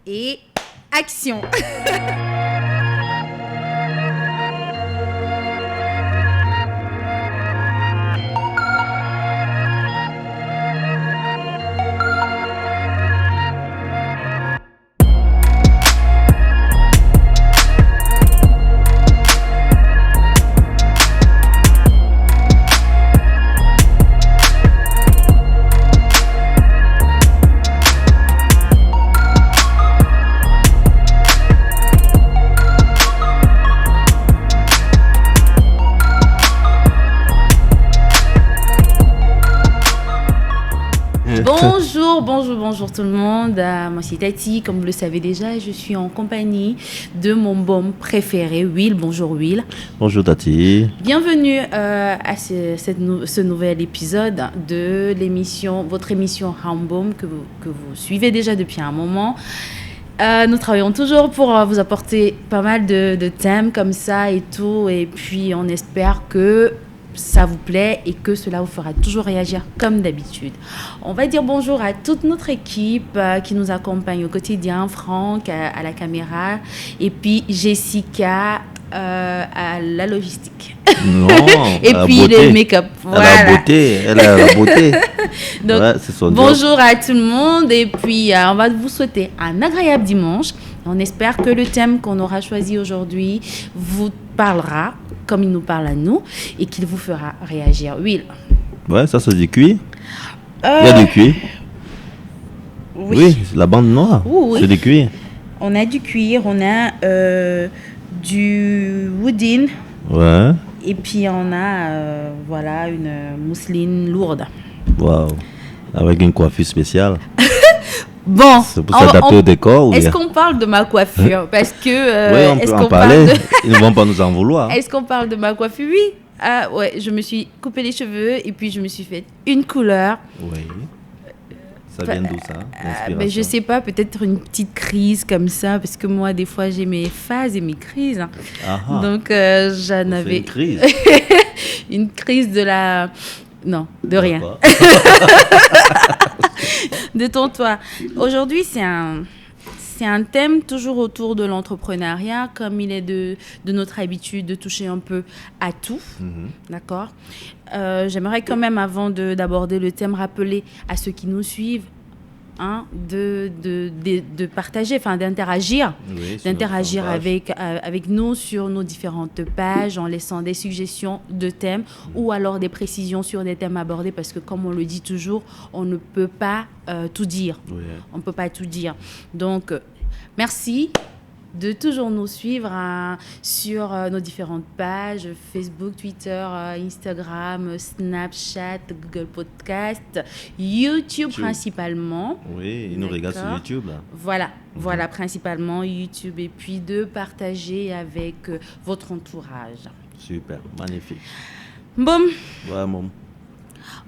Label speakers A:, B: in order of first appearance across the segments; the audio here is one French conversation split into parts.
A: Et action. Bonjour tout le monde, moi c'est Tati, comme vous le savez déjà, je suis en compagnie de mon baume préféré, Will. Bonjour Will.
B: Bonjour Tati.
A: Bienvenue à ce nouvel épisode de l'émission, votre émission Home que vous suivez déjà depuis un moment. Nous travaillons toujours pour vous apporter pas mal de thèmes comme ça et tout, et puis on espère que ça vous plaît et que cela vous fera toujours réagir comme d'habitude. On va dire bonjour à toute notre équipe qui nous accompagne au quotidien, Franck à la caméra et puis Jessica à la logistique.
B: Non,
A: et puis le make-up. Voilà.
B: Elle a la beauté.
A: Donc, ouais, bonjour à tout le monde et puis on va vous souhaiter un agréable dimanche. On espère que le thème qu'on aura choisi aujourd'hui vous parlera comme il nous parle à nous et qu'il vous fera réagir. Will.
B: Ouais, ça c'est du cuir. Il y a du cuir. Oui, la bande noire, c'est du cuir.
A: On a du cuir, on a du wooden.
B: Ouais.
A: Et puis on a voilà une mousseline lourde.
B: Waouh. Avec une coiffure spéciale.
A: Bon,
B: c'est pour s'adapter au décor. Ou
A: est-ce qu'on parle de ma coiffure? Parce que
B: oui, on peut en parler. Ils ne vont pas nous en vouloir.
A: Est-ce qu'on parle de ma coiffure? Oui. Ah ouais, je me suis coupé les cheveux et puis je me suis fait une couleur.
B: Oui. Ça vient d'où ça?
A: Ben, je sais pas, peut-être une petite crise comme ça, parce que moi, des fois, j'ai mes phases et mes crises.
B: Ah.
A: Donc, j'en avais...
B: Une crise?
A: Une crise de la... Non, de rien. Détends-toi. Aujourd'hui, c'est un thème toujours autour de l'entrepreneuriat, comme il est de notre habitude de toucher un peu à tout. D'accord. J'aimerais quand même, avant d'aborder le thème, rappeler à ceux qui nous suivent de partager, enfin d'interagir, avec nous sur nos différentes pages en laissant des suggestions de thèmes ou alors des précisions sur des thèmes abordés parce que comme on le dit toujours, on ne peut pas tout dire. Oui. On ne peut pas tout dire. Donc, merci de toujours nous suivre sur nos différentes pages, Facebook, Twitter, Instagram, Snapchat, Google Podcast, YouTube principalement.
B: Oui, ils nous regardent sur YouTube là.
A: Voilà, principalement YouTube et puis de partager avec votre entourage.
B: Super, magnifique.
A: Bon.
B: Ouais, mon.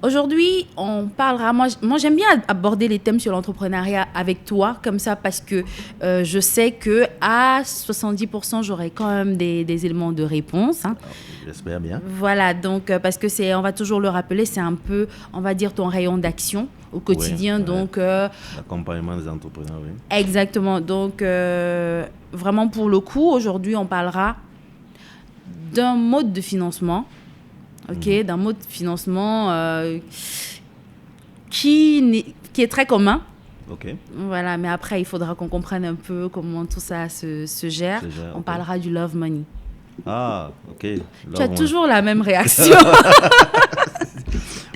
A: Aujourd'hui, on parlera... Moi, j'aime bien aborder les thèmes sur l'entrepreneuriat avec toi, comme ça, parce que je sais qu'à 70%, j'aurai quand même des éléments de réponse.
B: J'espère bien.
A: Voilà, donc, parce que on va toujours le rappeler, c'est un peu, on va dire, ton rayon d'action au quotidien. Oui, donc,
B: l'accompagnement des entrepreneurs, oui.
A: Exactement. Donc, vraiment, pour le coup, aujourd'hui, on parlera d'un mode de financement. D'un mode de financement qui est très commun. Voilà, mais après, il faudra qu'on comprenne un peu comment tout ça se gère. On parlera du love money.
B: Ah, ok.
A: Tu as toujours la même réaction.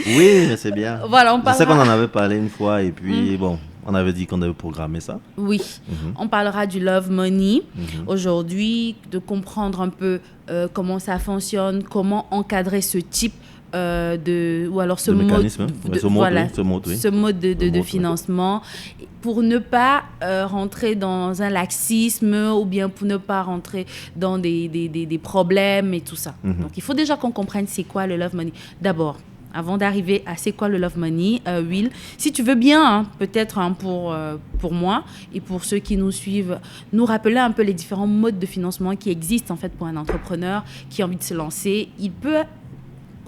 B: Oui, mais c'est bien.
A: Voilà, on parlera...
B: Je sais qu'on en avait parlé une fois et puis, bon, on avait dit qu'on devait programmer ça.
A: Oui, on parlera du love money aujourd'hui, de comprendre un peu comment ça fonctionne, comment encadrer ce type ou alors ce mode de financement pour ne pas rentrer dans un laxisme ou bien pour ne pas rentrer dans des problèmes et tout ça. Donc, il faut déjà qu'on comprenne c'est quoi le love money. D'abord, avant d'arriver à c'est quoi le love money, Will, si tu veux bien, peut-être pour moi et pour ceux qui nous suivent, nous rappeler un peu les différents modes de financement qui existent en fait pour un entrepreneur qui a envie de se lancer.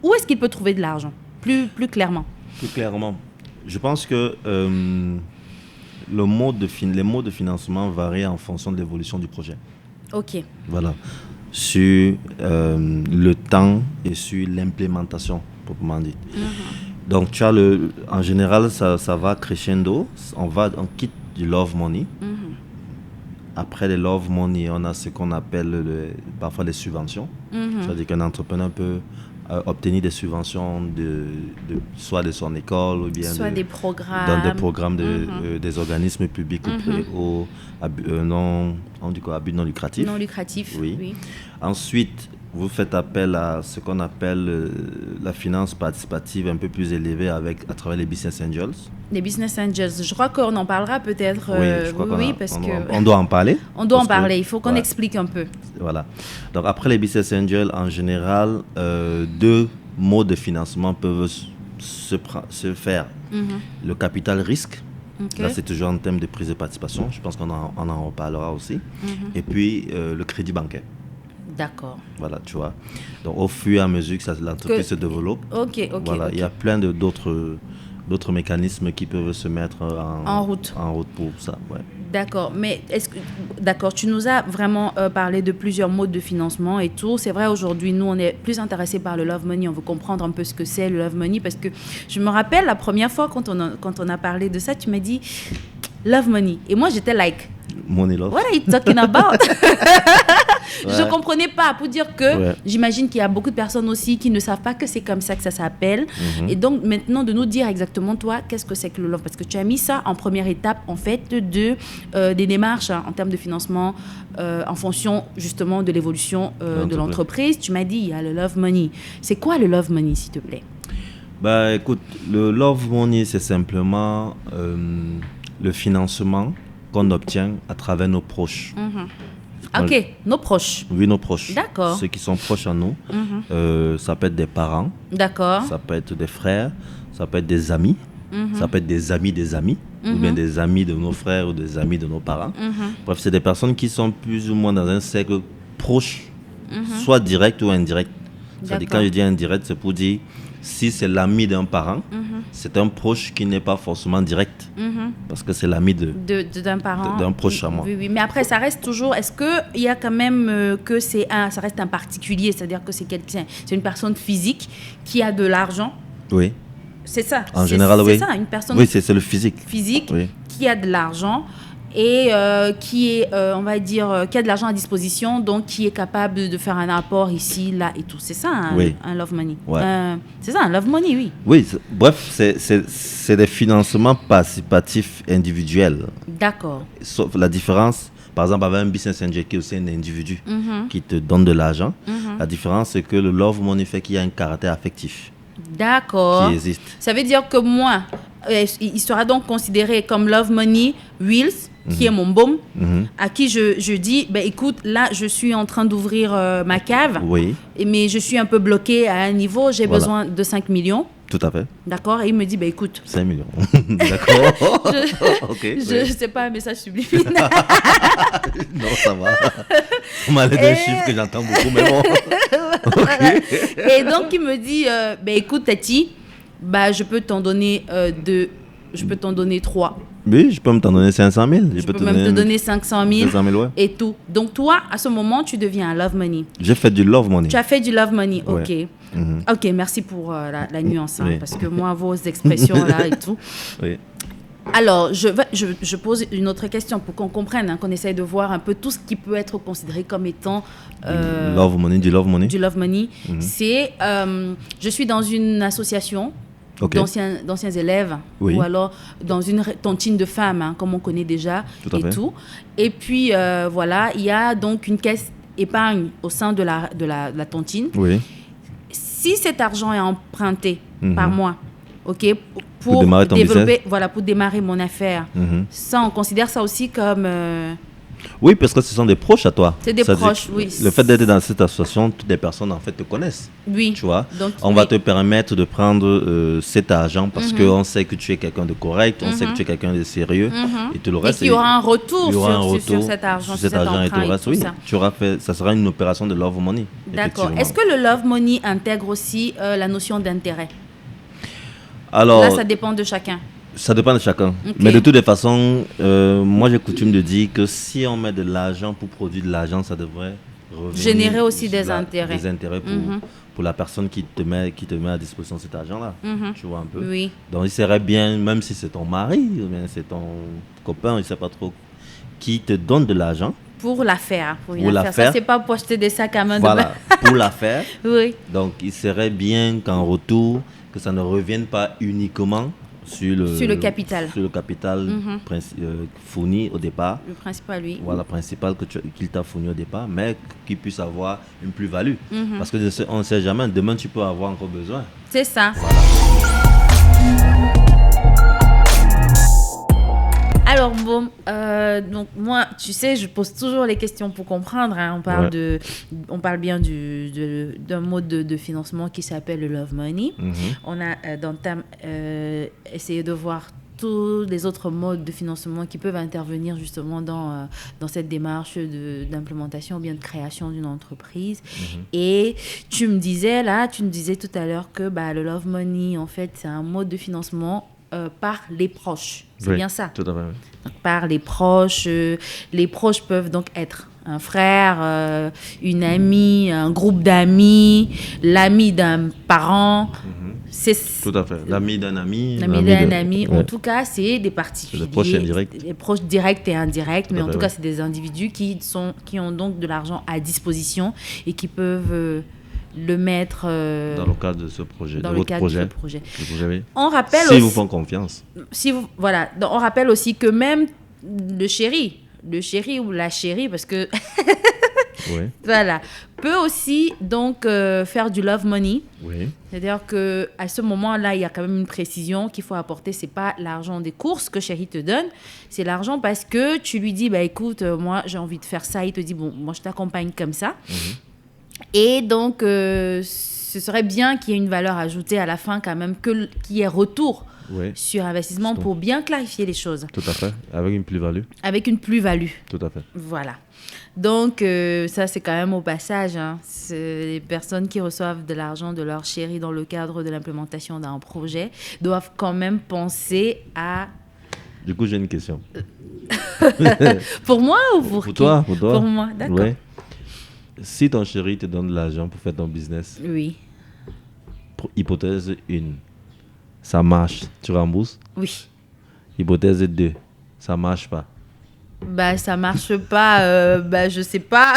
A: Où est-ce qu'il peut trouver de l'argent plus clairement?
B: Plus clairement, je pense que les modes de financement varient en fonction de l'évolution du projet.
A: Ok.
B: Voilà. Sur le temps et sur l'implémentation, proprement dit. Donc, tu as en général, ça va crescendo. On quitte du love money. Après les love money, on a ce qu'on appelle parfois les subventions. C'est-à-dire qu'un entrepreneur peut obtenir des subventions soit de son école ou bien
A: soit des programmes.
B: Dans des programmes des organismes publics ou à but non lucratif.
A: Non lucratif, oui. Ensuite,
B: vous faites appel à ce qu'on appelle la finance participative un peu plus élevée à travers les business angels.
A: Les business angels, je crois qu'on en parlera peut-être.
B: On doit en parler.
A: On doit en parler, il faut qu'on explique un peu.
B: Voilà. Donc après les business angels, en général, 2 modes de financement peuvent se faire. Le capital risque. Là, c'est toujours en termes de prise de participation. Je pense qu'on en reparlera aussi. Et puis, le crédit bancaire.
A: D'accord.
B: Voilà, tu vois. Donc, au fur et à mesure que l'entreprise se développe, voilà, il y a plein d'autres mécanismes qui peuvent se mettre en route pour ça. Ouais.
A: D'accord, mais tu nous as vraiment parlé de plusieurs modes de financement et tout. C'est vrai, aujourd'hui, nous, on est plus intéressés par le love money. On veut comprendre un peu ce que c'est le love money parce que je me rappelle la première fois quand on a parlé de ça, tu m'as dit love money. Et moi, j'étais like,
B: money love.
A: What are you talking about? Je ne comprenais pas, pour dire que j'imagine qu'il y a beaucoup de personnes aussi qui ne savent pas que c'est comme ça que ça s'appelle. Et donc, maintenant, de nous dire exactement, toi, qu'est-ce que c'est que le love? Parce que tu as mis ça en première étape, en fait, des démarches en termes de financement en fonction, justement, de l'évolution de l'entreprise. Tu m'as dit, il y a le love money. C'est quoi le love money, s'il te plaît?
B: Bah, écoute, le love money, c'est simplement le financement qu'on obtient à travers nos proches.
A: Ok, nos proches.
B: Oui, nos proches.
A: D'accord.
B: Ceux qui sont proches à nous. Ça peut être des parents.
A: D'accord.
B: Ça peut être des frères. Ça peut être des amis. Ça peut être des amis des amis. Ou bien des amis de nos frères ou des amis de nos parents. Bref, c'est des personnes qui sont plus ou moins dans un cercle proche, soit direct ou indirect. C'est-à-dire, quand je dis indirect, c'est pour dire si c'est l'ami d'un parent, c'est un proche qui n'est pas forcément direct, parce que c'est l'ami
A: d'un parent,
B: d'un proche à moi.
A: Oui, mais après, ça reste toujours... Est-ce qu'il y a quand même que ça reste un particulier, c'est-à-dire que c'est quelqu'un, c'est une personne physique qui a de l'argent?
B: Oui.
A: C'est ça?
B: En général, oui.
A: C'est ça, une personne...
B: Oui, c'est le physique.
A: Physique, qui a de l'argent et qui est, on va dire, qui a de l'argent à disposition, donc qui est capable de faire un apport ici, là et tout. C'est ça, un love money.
B: Ouais.
A: C'est ça, un love money, oui.
B: Oui, bref, c'est des financements participatifs individuels.
A: D'accord.
B: Sauf la différence, par exemple, avec un business angel qui est aussi un individu qui te donne de l'argent, la différence, c'est que le love money fait qu'il y a un caractère affectif.
A: D'accord.
B: Qui existe.
A: Ça veut dire que moi, il sera donc considéré comme love money Wills, qui est mon baume, à qui je dis, écoute, là, je suis en train d'ouvrir ma cave, mais je suis un peu bloqué à un niveau, j'ai besoin de 5 millions.
B: Tout à fait.
A: D'accord. Et il me dit, écoute.
B: 5 millions. D'accord.
A: Je sais pas un message subliminal.
B: Non, ça va. On m'a l'air d'un chiffre que j'entends beaucoup, mais bon.
A: Et donc, il me dit, écoute, Tati, je peux t'en donner 3.
B: Oui, je peux t'en donner 500 000.
A: Je peux même te donner 500 000 et tout. Donc, toi, à ce moment, tu deviens un love money.
B: J'ai fait du love money.
A: Tu as fait du love money, ok. Ok, merci pour la nuance, parce que moi, vos expressions là et tout.
B: Oui.
A: Alors, je pose une autre question pour qu'on comprenne, qu'on essaye de voir un peu tout ce qui peut être considéré comme étant...
B: du love money.
A: Du love money. C'est, je suis dans une association d'anciens élèves, ou alors dans une tontine de femmes, comme on connaît déjà, tout. Et puis, voilà, il y a donc une caisse épargne au sein de la tontine.
B: Oui.
A: Si cet argent est emprunté par mois, pour
B: développer,
A: pour démarrer mon affaire, ça, on considère ça aussi comme...
B: Oui, parce que ce sont des proches à toi.
A: C'est des proches, oui.
B: Le fait d'être dans cette association, toutes les personnes, en fait, te connaissent.
A: Oui.
B: Tu vois,
A: donc,
B: on va te permettre de prendre cet argent parce qu'on sait que tu es quelqu'un de correct, on sait que tu es quelqu'un de sérieux. Et tout le reste,
A: qu'il y aura un retour sur cet argent,
B: sur cet argent et tout le reste. Oui, tu auras fait, ça sera une opération de love money.
A: D'accord. Est-ce que le love money intègre aussi la notion d'intérêt?
B: Alors,
A: là, ça dépend de chacun.
B: Ça dépend de chacun.
A: Ok.
B: Mais de toutes les façons, moi j'ai coutume de dire que si on met de l'argent pour produire de l'argent, ça devrait revenir
A: Générer aussi des
B: sur
A: intérêts.
B: Des intérêts pour la personne qui te met à disposition cet argent-là. Tu vois un peu.
A: Oui.
B: Donc il serait bien, même si c'est ton mari, ou bien c'est ton copain, je ne sais pas trop, qui te donne de l'argent.
A: Pour la faire. Pour
B: Pour la faire.
A: Ça, c'est pas pour acheter des sacs à main
B: Voilà, pour la faire.
A: Oui.
B: Donc il serait bien qu'en retour, que ça ne revienne pas uniquement sur le
A: capital.
B: Sur le capital fourni au départ.
A: Le principal, oui.
B: Voilà, principal qu'il t'a fourni au départ, mais qu'il puisse avoir une plus-value. Parce que on ne sait jamais, demain tu peux avoir encore besoin.
A: C'est ça. Alors, bon, donc moi, tu sais, je pose toujours les questions pour comprendre. Hein. On parle bien d'un mode de financement qui s'appelle le Love Money. On a dans TAM essayé de voir tous les autres modes de financement qui peuvent intervenir justement dans cette démarche d'implémentation ou bien de création d'une entreprise. Et tu me disais tout à l'heure que le Love Money, en fait, c'est un mode de financement par les proches. C'est bien ça.
B: Tout à fait.
A: Donc, par les proches. Les proches peuvent donc être un frère, une amie, un groupe d'amis, l'ami d'un parent.
B: Tout à fait. L'ami d'un ami.
A: L'ami d'un ami. En tout cas, c'est des particuliers.
B: C'est des proches indirects.
A: Des proches directs et indirects. Mais en tout cas, c'est des individus qui ont donc de l'argent à disposition et qui peuvent le mettre
B: dans le cadre de ce projet,
A: dans
B: de
A: le
B: votre
A: cadre
B: projet.
A: de ce projet.
B: Oui.
A: On rappelle
B: si
A: aussi,
B: vous font confiance.
A: Voilà. Donc, on rappelle aussi que même le chéri ou la chérie, parce que voilà, peut aussi donc faire du love money.
B: Oui.
A: C'est-à-dire que à ce moment-là, il y a quand même une précision qu'il faut apporter. C'est pas l'argent des courses que chéri te donne, c'est l'argent parce que tu lui dis écoute, moi j'ai envie de faire ça. Il te dit bon, moi je t'accompagne comme ça. Et donc, ce serait bien qu'il y ait une valeur ajoutée à la fin quand même, qu'il y ait retour sur investissement pour bien clarifier les choses.
B: Tout à fait, avec une plus-value.
A: Avec une plus-value.
B: Tout à fait.
A: Voilà. Donc, ça, c'est quand même au passage. Hein. Les personnes qui reçoivent de l'argent de leur chéri dans le cadre de l'implémentation d'un projet doivent quand même penser à...
B: Du coup, j'ai une question.
A: Pour moi ou pour qui?
B: Toi.
A: Pour moi, d'accord.
B: Ouais. Si ton chéri te donne de l'argent pour faire ton business, hypothèse 1, ça marche, tu rembourses?
A: Oui.
B: Hypothèse 2, ça marche pas.
A: Ça marche pas, je sais pas.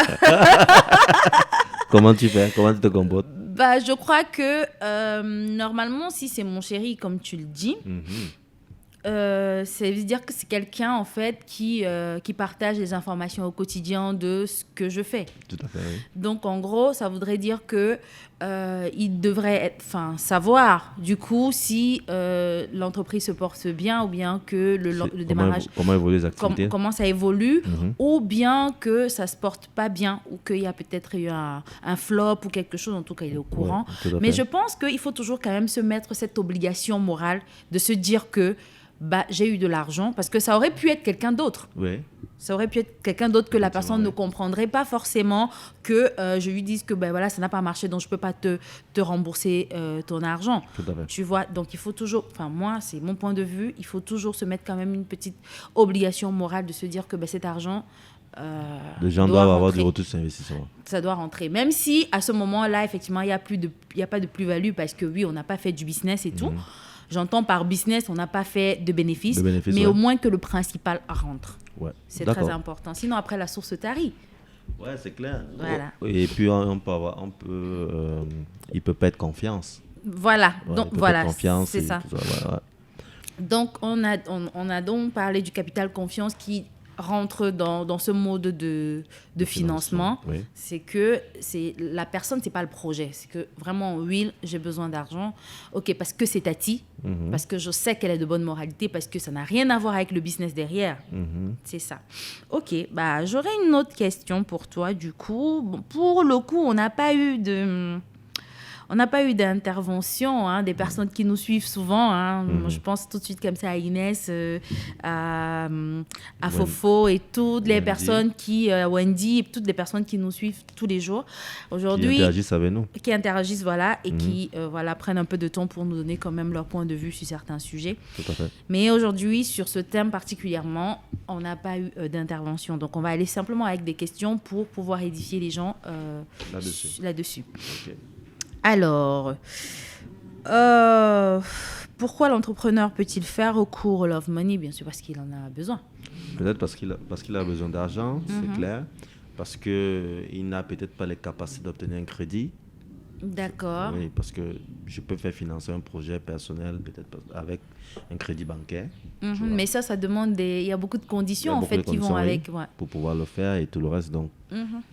B: Comment tu fais? Comment tu te comportes?
A: Je crois que normalement, si c'est mon chéri, comme tu le dis, ça veut dire que c'est quelqu'un en fait qui partage les informations au quotidien de ce que je fais.
B: Tout à fait, oui.
A: Donc en gros, ça voudrait dire que il devrait savoir du coup si l'entreprise se porte bien ou bien que le démarrage
B: comment évoluent les activités,
A: comment ça évolue, ou bien que ça se porte pas bien ou qu'il y a peut-être eu un flop ou quelque chose. En tout cas, il est au courant. Mais je pense qu'il faut toujours quand même se mettre cette obligation morale de se dire que j'ai eu de l'argent, parce que ça aurait pu être quelqu'un d'autre.
B: Oui.
A: Ça aurait pu être quelqu'un d'autre que la personne ne comprendrait pas forcément, que je lui dise que voilà, ça n'a pas marché, donc je ne peux pas te rembourser ton argent.
B: Tout à fait.
A: Tu vois, donc il faut toujours, moi, c'est mon point de vue, il faut toujours se mettre quand même une petite obligation morale de se dire que cet argent...
B: les gens doivent avoir du retour sur investissement.
A: Ça doit rentrer. Même si, à ce moment-là, effectivement, il n'y a pas de plus-value, parce que oui, on n'a pas fait du business et tout. J'entends par business, on n'a pas fait de bénéfices, mais au moins que le principal rentre.
B: Ouais.
A: C'est très important. Sinon, après, la source tarit.
B: Ouais, c'est clair.
A: Voilà.
B: Et puis, il peut pas être confiance.
A: Voilà.
B: Ouais,
A: donc, voilà,
B: confiance
A: c'est ça. Donc, on a donc parlé du capital confiance qui rentre dans ce mode de financement.
B: Oui.
A: C'est que la personne, c'est pas le projet. C'est que vraiment, Will, j'ai besoin d'argent. OK, parce que c'est Tati, parce que je sais qu'elle est de bonne moralité, parce que ça n'a rien à voir avec le business derrière. C'est ça. OK, j'aurais une autre question pour toi, du coup. Bon, pour le coup, on n'a pas eu on n'a pas eu d'intervention, hein, des personnes qui nous suivent souvent. Hein. Je pense tout de suite comme ça à Inès, à Fofo et toutes les personnes Wendy, et toutes les personnes qui nous suivent tous les jours. Aujourd'hui,
B: qui interagissent avec nous.
A: Qui interagissent, voilà, et qui prennent un peu de temps pour nous donner quand même leur point de vue sur certains sujets.
B: Tout à fait.
A: Mais aujourd'hui, sur ce thème particulièrement, on n'a pas eu d'intervention. Donc, on va aller simplement avec des questions pour pouvoir édifier les gens là-dessus.
B: Okay.
A: Alors, pourquoi l'entrepreneur peut-il faire recours au Love Money? Bien sûr, parce qu'il en a besoin.
B: Peut-être parce qu'il a besoin d'argent, c'est clair. Parce qu'il n'a peut-être pas les capacités d'obtenir un crédit.
A: D'accord.
B: Oui, parce que je peux faire financer un projet personnel peut-être avec un crédit bancaire.
A: Mais ça demande il y a beaucoup de conditions en fait qui vont avec. Ouais.
B: Pour pouvoir le faire et tout le reste. Donc,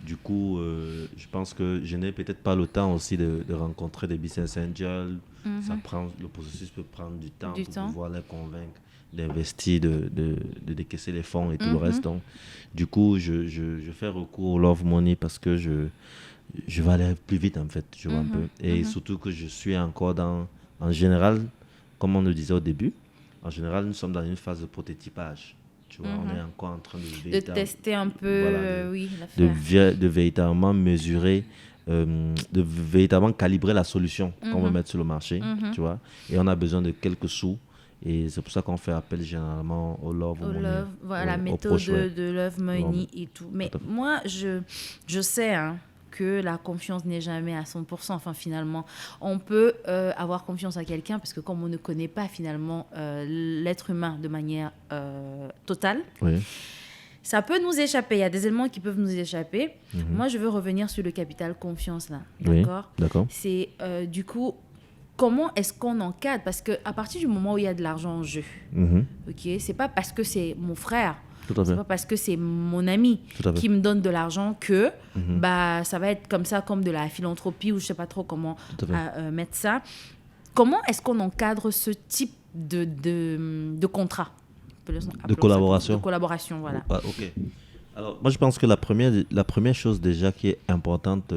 B: du coup, je pense que je n'ai peut-être pas le temps aussi de rencontrer des business angels. Le processus peut prendre du temps pouvoir les convaincre d'investir, de décaisser les fonds et tout le reste. Donc, du coup, je fais recours au Love Money parce que je vais aller plus vite en fait, tu vois un peu. Et surtout que je suis encore en général, comme on le disait au début, en général, nous sommes dans une phase de prototypage. Tu vois, on est encore en train de
A: tester un peu,
B: de véritablement mesurer, de véritablement calibrer la solution qu'on veut mettre sur le marché, tu vois. Et on a besoin de quelques sous. Et c'est pour ça qu'on fait appel généralement au Love Money.
A: La méthode de Love Money et tout. Mais moi, je sais que la confiance n'est jamais à 100%. Enfin, finalement, on peut avoir confiance à quelqu'un parce que comme on ne connaît pas finalement l'être humain de manière totale, ça peut nous échapper. Il y a des éléments qui peuvent nous échapper. Moi, je veux revenir sur le capital confiance là. D'accord.
B: D'accord.
A: C'est du coup... Comment est-ce qu'on encadre? Parce qu'à partir du moment où il y a de l'argent en jeu, c'est pas parce que c'est mon frère, c'est pas parce que c'est mon ami qui me donne de l'argent que ça va être comme ça, comme de la philanthropie ou je sais pas trop comment mettre ça. Comment est-ce qu'on encadre ce type de contrat?
B: De collaboration.
A: De collaboration, voilà.
B: Ah, ok. Alors, moi, je pense que la première chose déjà qui est importante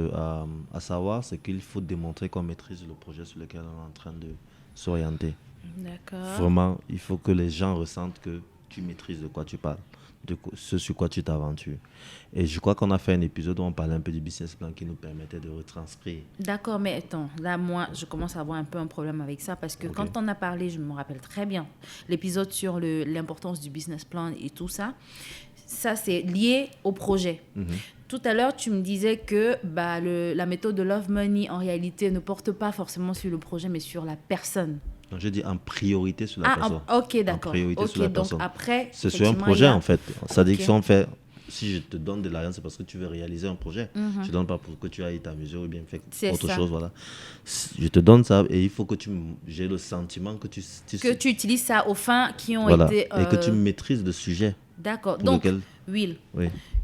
B: à savoir, c'est qu'il faut démontrer qu'on maîtrise le projet sur lequel on est en train de s'orienter.
A: D'accord.
B: Vraiment, il faut que les gens ressentent que tu maîtrises de quoi tu parles, de ce sur quoi tu t'aventures. Et je crois qu'on a fait un épisode où on parlait un peu du business plan qui nous permettait de retranscrire.
A: D'accord, mais attends, là, moi, je commence à avoir un peu un problème avec ça parce que quand on a parlé, je me rappelle très bien, l'épisode sur l'importance du business plan et tout ça, ça, c'est lié au projet. Tout à l'heure, tu me disais que la méthode de Love Money, en réalité, ne porte pas forcément sur le projet, mais sur la personne.
B: Donc, je dis en priorité sur la personne.
A: Ok, d'accord.
B: En priorité sur la personne.
A: Après,
B: c'est sur un projet, en fait. C'est-à-dire que si je te donne de l'argent, c'est parce que tu veux réaliser un projet. Je ne te donne pas pour que tu ailles t'amuser ou bien faire autre chose. Voilà. Je te donne ça et il faut que j'ai le sentiment que tu
A: utilises ça aux fins qui ont été...
B: Et que tu maîtrises le sujet.
A: D'accord. Donc, Will,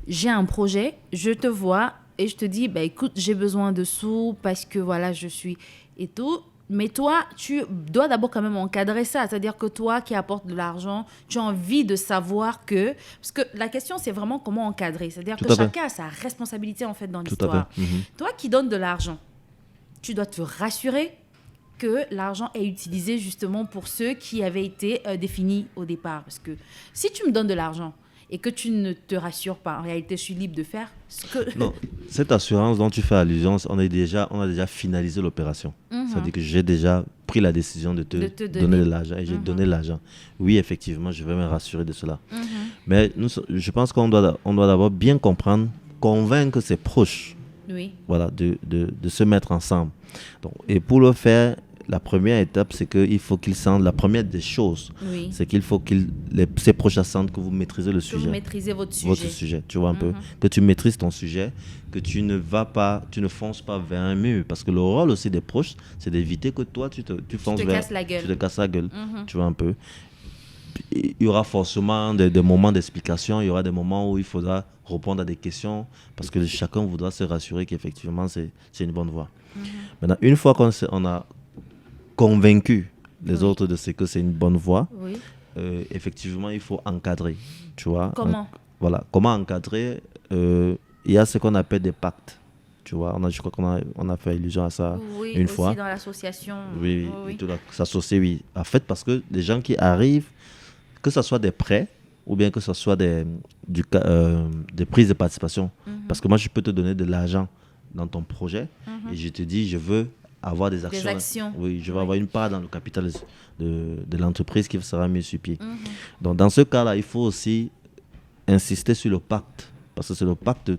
A: j'ai un projet, je te vois et je te dis, écoute, j'ai besoin de sous parce que voilà, je suis et tout. Mais toi, tu dois d'abord quand même encadrer ça. C'est-à-dire que toi qui apportes de l'argent, tu as envie de savoir que... Parce que la question, c'est vraiment comment encadrer. C'est-à-dire que chacun a sa responsabilité en fait dans l'histoire. Toi qui donnes de l'argent, tu dois te rassurer que l'argent est utilisé justement pour ceux qui avaient été définis au départ. Parce que si tu me donnes de l'argent et que tu ne te rassures pas, en réalité, je suis libre de faire ce que...
B: Non, cette assurance dont tu fais allusion, on a déjà finalisé l'opération. C'est-à-dire que j'ai déjà pris la décision de te donner de l'argent et j'ai donné l'argent. Oui, effectivement, je vais me rassurer de cela. Mais je pense qu'on doit d'abord bien comprendre, convaincre ses proches voilà, de se mettre ensemble. Donc, et pour le faire, la première étape, c'est qu'il faut qu'ils sentent, la première des choses, c'est qu'il faut que ses proches sentent que vous maîtrisez le sujet.
A: Que vous maîtrisez votre
B: sujet, tu vois un peu. Que tu maîtrises ton sujet, que tu ne fonces pas vers un mur. Parce que le rôle aussi des proches, c'est d'éviter que toi, tu fonces vers... Tu te casses la gueule, tu vois un peu. Il y aura forcément des moments d'explication, il y aura des moments où il faudra répondre à des questions, parce que chacun voudra se rassurer qu'effectivement, c'est une bonne voie. Maintenant, une fois qu'on a convaincu les autres de ce que c'est une bonne voie, effectivement, il faut encadrer, tu vois.
A: Comment
B: Comment encadrer? Il y a ce qu'on appelle des pactes. Tu vois, je crois on a fait allusion à ça
A: Oui,
B: une
A: aussi
B: fois.
A: dans l'association.
B: Oui,
A: Oui.
B: et tout s'associer, oui. En fait, parce que les gens qui arrivent, que ce soit des prêts ou bien que ce soit des prises de participation. Parce que moi, je peux te donner de l'argent dans ton projet et je te dis, je veux avoir des actions.
A: Des actions.
B: Oui, je veux avoir une part dans le capital de l'entreprise qui sera mise sur pied. Donc, dans ce cas-là, il faut aussi insister sur le pacte. Parce que c'est le pacte,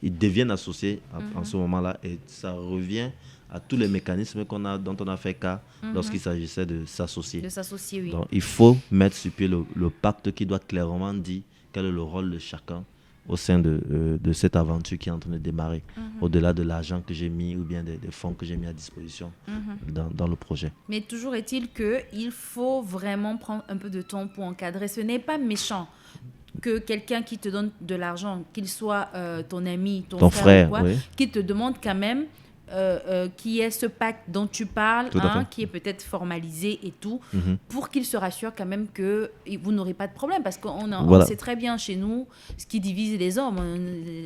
B: ils deviennent associés en ce moment-là et ça revient à tous les mécanismes dont on a fait cas lorsqu'il s'agissait de s'associer.
A: De s'associer, oui.
B: Donc, il faut mettre sur pied le pacte qui doit clairement dire quel est le rôle de chacun au sein de cette aventure qui est en train de démarrer, au-delà de l'argent que j'ai mis ou bien des fonds que j'ai mis à disposition dans le projet.
A: Mais toujours est-il qu'il faut vraiment prendre un peu de temps pour encadrer. Ce n'est pas méchant que quelqu'un qui te donne de l'argent, qu'il soit ton ami, ton frère ou quoi,
B: oui.
A: qui te demande quand même qui est ce pacte dont tu parles, qui est peut-être formalisé et tout, pour qu'il se rassure quand même que vous n'aurez pas de problème. Parce qu'on sait très bien chez nous ce qui divise les hommes,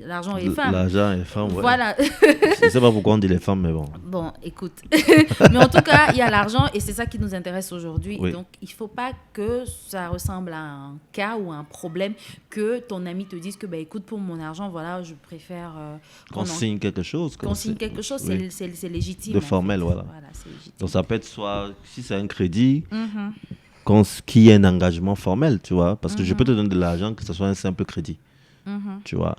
A: l'argent et les femmes.
B: L'argent et les femmes, ouais.
A: Voilà.
B: Je ne sais pas pourquoi on dit les femmes, mais bon.
A: Bon, écoute. Mais en tout cas, il y a l'argent et c'est ça qui nous intéresse aujourd'hui.
B: Oui.
A: Donc, il ne faut pas que ça ressemble à un cas ou à un problème que ton ami te dise que, bah, écoute, pour mon argent, voilà, je préfère...
B: qu'on signe quelque chose.
A: Qu'on signe quelque chose, oui. C'est légitime.
B: De formel, voilà
A: c'est légitime.
B: Donc, ça peut être soit, si c'est un crédit, qu'il y ait un engagement formel, tu vois. Parce que je peux te donner de l'argent, que ce soit un simple crédit. Tu vois,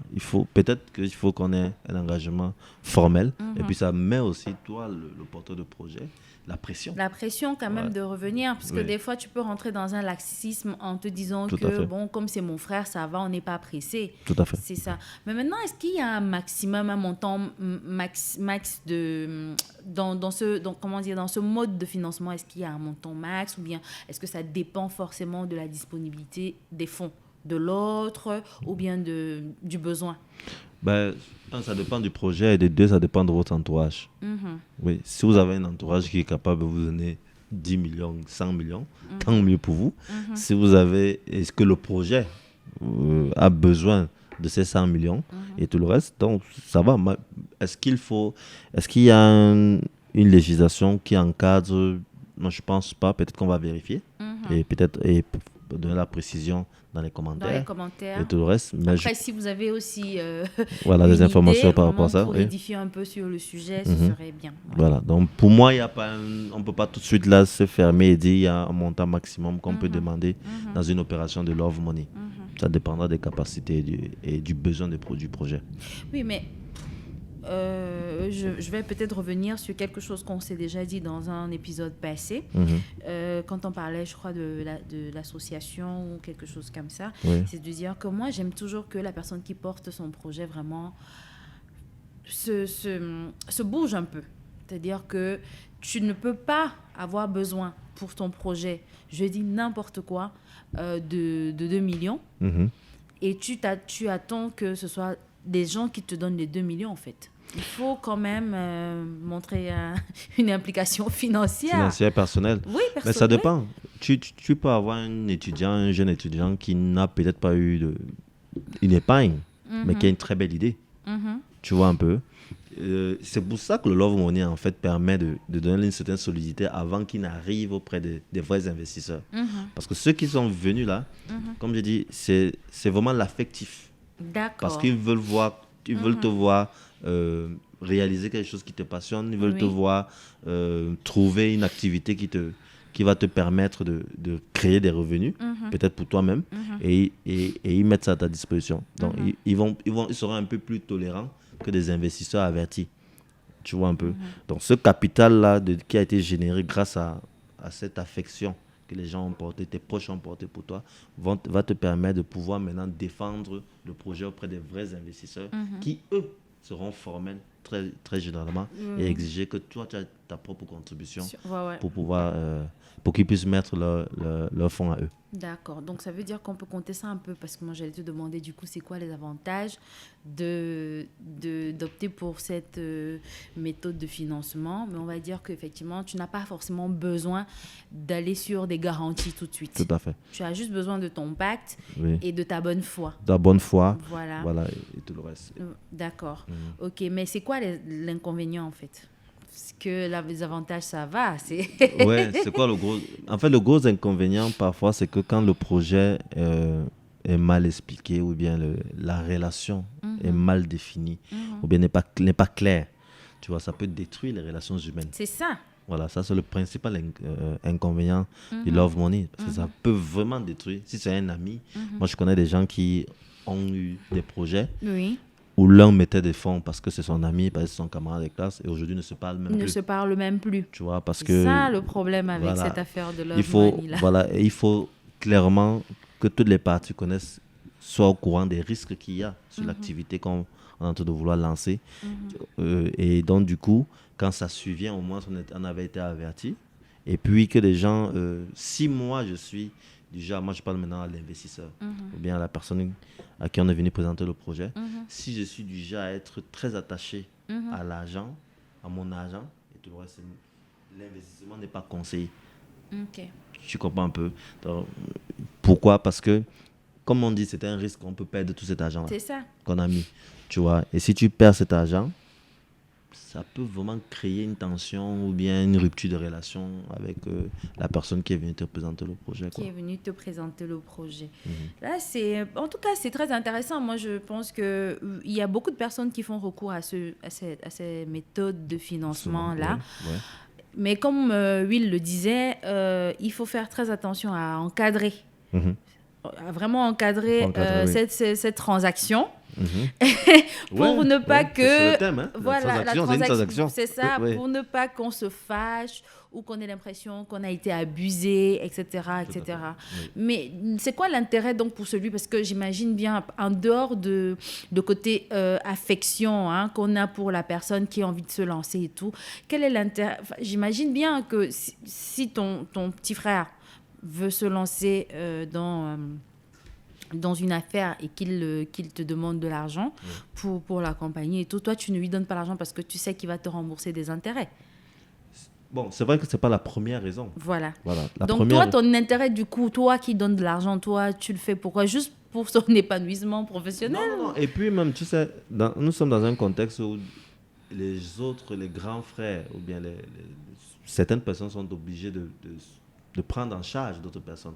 B: peut-être qu'il faut qu'on ait un engagement formel et puis ça met aussi toi le porteur de projet la pression
A: quand même de revenir parce que des fois tu peux rentrer dans un laxisme en te disant que bon, comme c'est mon frère, ça va, on n'est pas pressé.
B: Tout à fait.
A: C'est ça. Mais maintenant, est-ce qu'il y a un maximum, un montant max de dans ce mode de financement, est-ce qu'il y a un montant max ou bien est-ce que ça dépend forcément de la disponibilité des fonds de l'autre ou bien du besoin?
B: Ça dépend du projet et de deux, ça dépend de votre entourage. Oui, si vous avez un entourage qui est capable de vous donner 10 millions, 100 millions, tant mieux pour vous. Si vous avez, est-ce que le projet a besoin de ces 100 millions et tout le reste, donc ça va. Est-ce qu'il y a une législation qui encadre? Moi, je pense pas. Peut-être qu'on va vérifier et donner la précision dans les commentaires et tout le reste. Mais
A: après, si vous avez aussi
B: des informations par rapport à ça,
A: pour édifier un peu sur le sujet, ce serait bien.
B: Voilà. Donc pour moi, on ne peut pas tout de suite là se fermer et dire il y a un montant maximum qu'on peut demander dans une opération de Love Money. Ça dépendra des capacités et du besoin du projet.
A: Oui, mais je vais peut-être revenir sur quelque chose qu'on s'est déjà dit dans un épisode passé, quand on parlait, je crois, de l'association ou quelque chose comme ça.
B: Oui.
A: C'est de dire que moi, j'aime toujours que la personne qui porte son projet vraiment se bouge un peu. C'est-à-dire que tu ne peux pas avoir besoin pour ton projet, je dis n'importe quoi, de 2 millions et tu attends que ce soit des gens qui te donnent les 2 millions en fait. Il faut quand même montrer une implication financière.
B: Financière, personnelle.
A: Oui, personnelle.
B: Mais ça dépend. Tu peux avoir un jeune étudiant qui n'a peut-être pas eu une épargne, mais qui a une très belle idée. Tu vois un peu. C'est pour ça que le Love Money, en fait, permet de donner une certaine solidité avant qu'il n'arrive auprès des vrais investisseurs. Parce que ceux qui sont venus là, comme je dis, c'est vraiment l'affectif.
A: D'accord.
B: Parce qu'ils veulent te voir réaliser quelque chose qui te passionne, ils veulent te voir trouver une activité qui va te permettre de créer des revenus, peut-être pour toi-même, et ils mettent ça à ta disposition. Donc, ils seront un peu plus tolérants que des investisseurs avertis. Tu vois un peu. Donc, ce capital-là qui a été généré grâce à cette affection que les gens ont porté, tes proches ont porté pour toi, va te permettre de pouvoir maintenant défendre le projet auprès des vrais investisseurs qui, eux, seront formels très, très généralement et exiger que toi, tu as ta propre contribution pour pouvoir pour qu'ils puissent mettre leur fonds à eux.
A: D'accord. Donc, ça veut dire qu'on peut compter ça un peu parce que moi, j'allais te demander du coup, c'est quoi les avantages d'opter pour cette méthode de financement. Mais on va dire qu'effectivement, tu n'as pas forcément besoin d'aller sur des garanties tout de suite.
B: Tout à fait.
A: Tu as juste besoin de ton pacte et de ta bonne foi.
B: Ta bonne foi.
A: Voilà.
B: Voilà, et tout le reste.
A: D'accord. Ok. Mais c'est quoi quoi l'inconvénient en fait? Parce que les avantages, ça va.
B: Ouais, c'est quoi le gros... En fait, le gros inconvénient, parfois, c'est que quand le projet est mal expliqué ou bien la relation est mal définie ou bien n'est pas claire, tu vois, ça peut détruire les relations humaines.
A: C'est ça.
B: Voilà, ça, c'est le principal inconvénient du Love Money. Parce que ça peut vraiment détruire. Si c'est un ami, moi, je connais des gens qui ont eu des projets où l'un mettait des fonds parce que c'est son ami, parce que c'est son camarade de classe, et aujourd'hui ne se parlent même plus.
A: Ne se parlent même plus.
B: Tu vois, parce
A: c'est
B: que...
A: ça le problème avec
B: voilà,
A: cette affaire de Love Money là.
B: Voilà, et il faut clairement que toutes les parties connaissent, soient au courant des risques qu'il y a sur l'activité qu'on est en train de vouloir lancer. Et donc, du coup, quand ça survient, au moins on avait été averti. Et puis que les gens, si moi je suis du genre, moi je parle maintenant à l'investisseur, ou bien à la personne à qui on est venu présenter le projet, si je suis du genre à être très attaché à l'argent, à mon argent, et tout le reste, l'investissement n'est pas conseillé. Tu comprends un peu. Donc, pourquoi? Parce que, comme on dit, c'est un risque, on peut perdre tout cet argent-là qu'on a mis. Tu vois? Et si tu perds cet argent, ça peut vraiment créer une tension ou bien une rupture de relation avec la personne qui est venue te présenter le projet.
A: Qui est venue te présenter le projet. Là, en tout cas, c'est très intéressant. Moi, je pense qu'il y a beaucoup de personnes qui font recours à ces méthodes de financement-là.
B: Ouais.
A: Mais comme Will le disait, il faut faire très attention à encadrer. À vraiment encadrer cette transaction. Pour ne pas que
B: c'est le thème, hein.
A: voilà,
B: la transaction,
A: c'est ça, pour ne pas qu'on se fâche ou qu'on ait l'impression qu'on a été abusé, etc. Mais c'est quoi l'intérêt donc pour celui, parce que j'imagine bien en dehors de côté affection qu'on a pour la personne qui a envie de se lancer et tout, quel est l'intérêt? J'imagine bien que si ton petit frère veut se lancer dans une affaire et qu'il te demande de l'argent pour l'accompagner et tout, toi, tu ne lui donnes pas l'argent parce que tu sais qu'il va te rembourser des intérêts.
B: Bon, c'est vrai que ce n'est pas la première raison.
A: Voilà.
B: Donc,
A: toi, ton intérêt, du coup, toi qui donnes de l'argent, toi, tu le fais pourquoi? Juste pour son épanouissement professionnel?
B: Non. Et puis même, tu sais, nous sommes dans un contexte où les grands frères, ou bien certaines personnes sont obligées de prendre en charge d'autres personnes.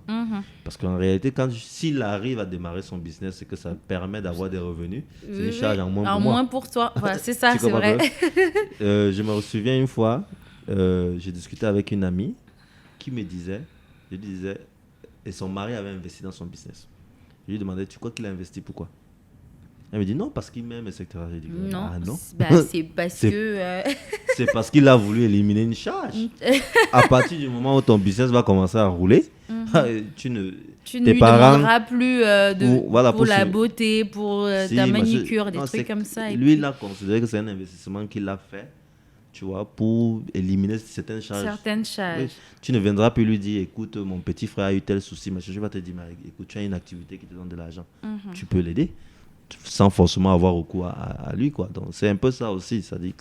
B: Parce qu'en réalité, s'il arrive à démarrer son business, c'est que ça permet d'avoir des revenus. C'est une charge en moins pour moi.
A: En moins pour toi. Voilà, c'est ça, c'est vrai.
B: Je me souviens une fois, j'ai discuté avec une amie qui me disait, et son mari avait investi dans son business. Je lui demandais, tu crois qu'il a investi pourquoi? Elle me dit non, parce qu'il m'aime, etc. J'ai dit non.
A: C'est parce que...
B: C'est parce qu'il a voulu éliminer une charge. À partir du moment où ton business va commencer à rouler, tu ne lui
A: demanderas plus pour la beauté, pour ta manicure, des trucs comme ça.
B: Lui, il a considéré que c'est un investissement qu'il a fait, tu vois, pour éliminer certaines charges. Oui. Tu ne viendras plus lui dire, écoute, mon petit frère a eu tel souci, mais je vais te dire, écoute, tu as une activité qui te donne de l'argent. Tu peux l'aider sans forcément avoir recours à lui, quoi. Donc c'est un peu ça aussi, c'est-à-dire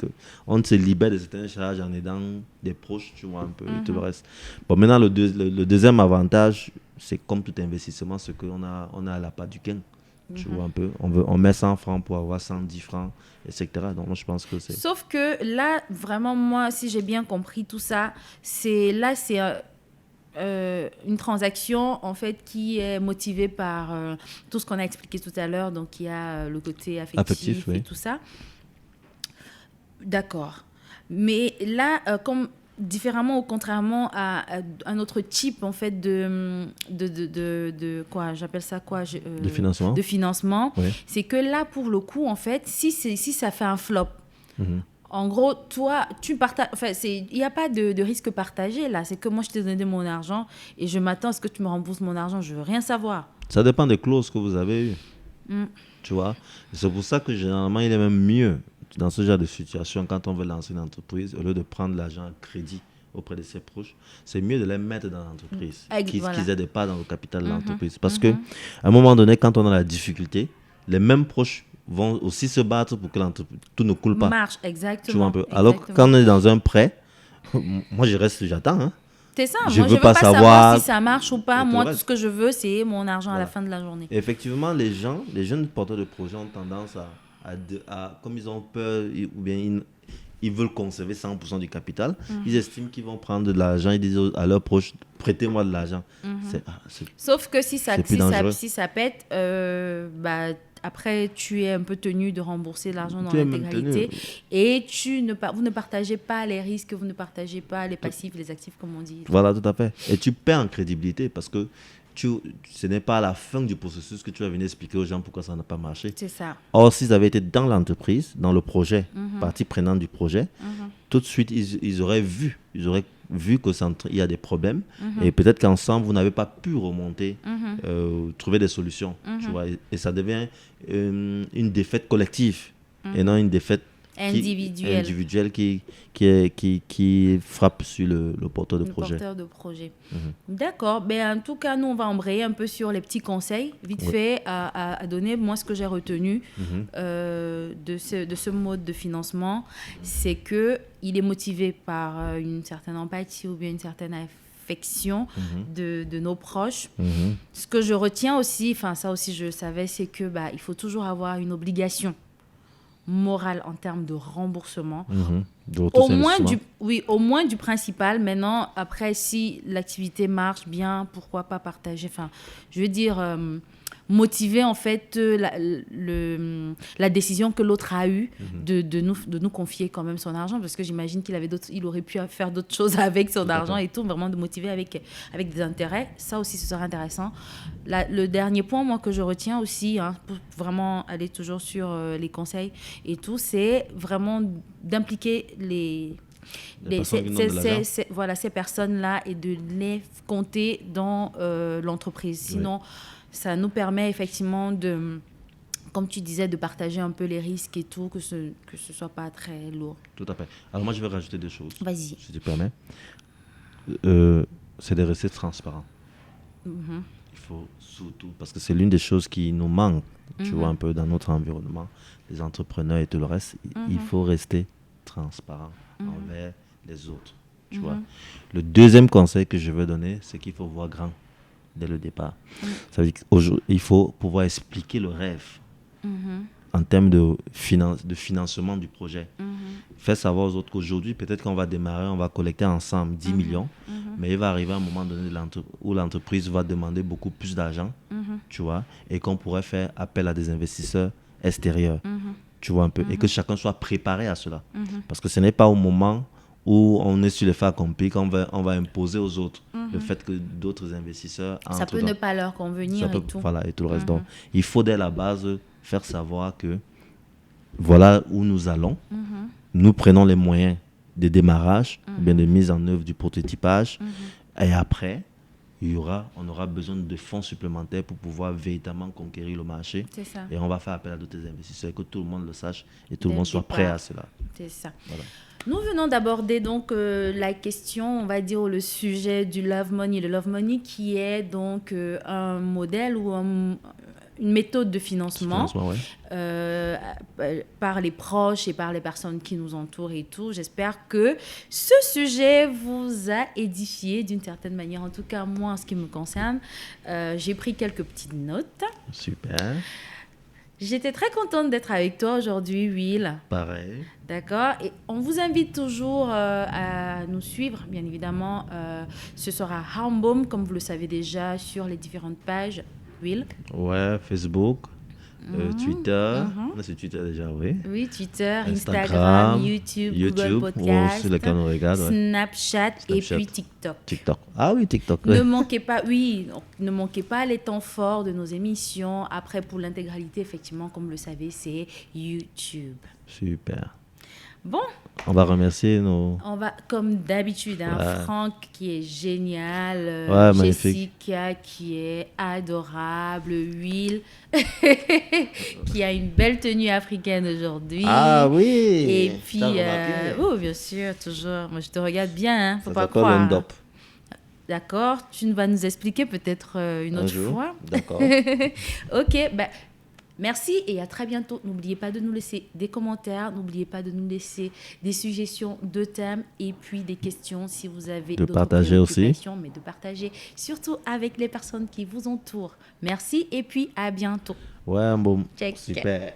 B: qu'on se libère de certaines charges en aidant des proches, tu vois, un peu, et tout le reste. Bon, maintenant, le deuxième avantage, c'est comme tout investissement, c'est qu'on a à la part du gain, tu vois, un peu. On met 100 francs pour avoir 110 francs, etc. Donc moi, je pense que c'est...
A: Sauf que là, vraiment, moi, si j'ai bien compris tout ça, c'est une transaction en fait qui est motivée par tout ce qu'on a expliqué tout à l'heure, donc il y a le côté affectif et tout ça. D'accord. Mais là, comme différemment ou contrairement à un autre type en fait de quoi, j'appelle ça quoi, de financement, c'est que là pour le coup en fait, si ça fait un flop. En gros, toi, tu partages. Enfin, il n'y a pas de risque partagé là. C'est que moi, je t'ai donné mon argent et je m'attends à ce que tu me rembourses mon argent. Je veux rien savoir.
B: Ça dépend des clauses que vous avez eues. Tu vois. C'est pour ça que généralement, il est même mieux dans ce genre de situation quand on veut lancer une entreprise, au lieu de prendre l'argent à crédit auprès de ses proches, c'est mieux de les mettre dans l'entreprise, qu'ils n'aident pas dans le capital de l'entreprise. Parce qu'à un moment donné, quand on a la difficulté, les mêmes proches vont aussi se battre pour que tout ne coule pas.
A: Marche, exactement.
B: Tu vois un peu. Alors que quand on est dans un prêt, moi j'attends. Hein.
A: C'est ça,
B: je
A: moi
B: veux
A: je veux pas savoir si ça marche ou pas. Moi,
B: tout
A: ce que je veux, c'est mon argent à la fin de la journée.
B: Et effectivement, les jeunes porteurs de projets ont tendance comme ils ont peur, ou bien ils veulent conserver 100% du capital, ils estiment qu'ils vont prendre de l'argent, ils disent à leurs proches, prêtez-moi de l'argent.
A: Sauf que si
B: c'est plus dangereux.
A: si ça pète, après, tu es un peu tenu de rembourser l'argent dans
B: Tu es même
A: l'intégralité.
B: tenu.
A: Et vous ne partagez pas les risques, vous ne partagez pas les passifs, les actifs, comme on dit.
B: Voilà, tout à fait. Et tu perds en crédibilité parce que ce n'est pas à la fin du processus que tu vas venir expliquer aux gens pourquoi ça n'a pas marché.
A: C'est ça.
B: Or, s'ils avaient été dans l'entreprise, dans le projet, partie prenante du projet, tout de suite, ils auraient vu que il y a des problèmes. Et peut-être qu'ensemble, vous n'avez pas pu remonter, trouver des solutions. Tu vois, et ça devient une défaite collective et non une défaite individuelle qui frappe sur le porteur de projet.
A: D'accord. En tout cas, nous, on va embrayer un peu sur les petits conseils, vite fait, à donner. Moi, ce que j'ai retenu de ce mode de financement, c'est qu'il est motivé par une certaine empathie ou bien une certaine affection de nos proches. Ce que je retiens aussi, ça aussi je le savais, c'est que il faut toujours avoir une obligation morale en termes de remboursement. Au moins du principal. Maintenant, après, si l'activité marche bien, pourquoi pas partager. Je veux dire, motiver en fait la décision que l'autre a eue de nous confier quand même son argent, parce que j'imagine il aurait pu faire d'autres choses avec son argent et tout, vraiment de motiver avec des intérêts. Ça aussi, ce serait intéressant. Le dernier point, moi, que je retiens aussi, pour vraiment aller toujours sur les conseils et tout, c'est vraiment d'impliquer ces personnes-là et de les compter dans l'entreprise. Sinon, ça nous permet effectivement de, comme tu disais, de partager un peu les risques et tout, que ce soit pas très lourd.
B: Tout à fait. Alors moi, je vais rajouter deux choses.
A: Vas-y.
B: Si tu permets. C'est de rester transparent. Il faut surtout, parce que c'est l'une des choses qui nous manque, tu vois, un peu dans notre environnement, les entrepreneurs et tout le reste. Il faut rester transparent envers les autres, tu vois. Le deuxième conseil que je veux donner, c'est qu'il faut voir grand dès le départ. Ça veut dire qu'il faut pouvoir expliquer le rêve en termes de financement du projet. Faire savoir aux autres qu'aujourd'hui, peut-être qu'on va démarrer, on va collecter ensemble 10 millions, mais il va arriver un moment donné où l'entreprise va demander beaucoup plus d'argent, tu vois, et qu'on pourrait faire appel à des investisseurs extérieurs, tu vois un peu, et que chacun soit préparé à cela. Parce que ce n'est pas au moment où on est sur les faits accomplis qu'on va imposer aux autres le fait que d'autres investisseurs
A: ça peut ne pas leur convenir et tout.
B: Voilà, et tout le reste. Donc, il faut dès la base faire savoir que voilà où nous allons. Nous prenons les moyens de démarrage, bien de mise en œuvre du prototypage. Et après, on aura besoin de fonds supplémentaires pour pouvoir véritablement conquérir le marché.
A: C'est ça.
B: Et on va faire appel à d'autres investisseurs, que tout le monde le sache et tout le monde soit prêt à cela.
A: C'est ça.
B: Voilà.
A: Nous venons d'aborder donc la question, on va dire le sujet du Love Money. Le Love Money qui est donc un modèle ou une méthode de financement par les proches et par les personnes qui nous entourent et tout. J'espère que ce sujet vous a édifié d'une certaine manière. En tout cas, moi, en ce qui me concerne, j'ai pris quelques petites notes.
B: Super.
A: J'étais très contente d'être avec toi aujourd'hui, Will.
B: Pareil.
A: D'accord. Et on vous invite toujours à nous suivre, bien évidemment. Ce sera Harmboom, comme vous le savez déjà, sur les différentes pages. Will.
B: Ouais, Facebook, Twitter. C'est Twitter déjà, oui.
A: Oui, Twitter, Instagram, YouTube, Google Podcast,
B: sur lequel on regarde,
A: Snapchat et puis TikTok.
B: Ah oui, TikTok.
A: Ne manquez pas les temps forts de nos émissions. Après, pour l'intégralité, effectivement, comme vous le savez, c'est YouTube.
B: Super.
A: Bon.
B: On va remercier
A: On va, comme d'habitude, Franck qui est génial, Jessica qui est adorable, Will qui a une belle tenue africaine aujourd'hui.
B: Ah oui.
A: Et puis, bien sûr, toujours. Moi, je te regarde bien, hein, faut pas croire. D'accord, tu vas nous expliquer peut-être une autre fois.
B: D'accord.
A: Ok, merci et à très bientôt. N'oubliez pas de nous laisser des commentaires, n'oubliez pas de nous laisser des suggestions de thèmes et puis des questions si vous avez d'autres
B: partager aussi.
A: Mais de partager surtout avec les personnes qui vous entourent. Merci et puis à bientôt.
B: Ouais, bon.
A: Check.
B: Super.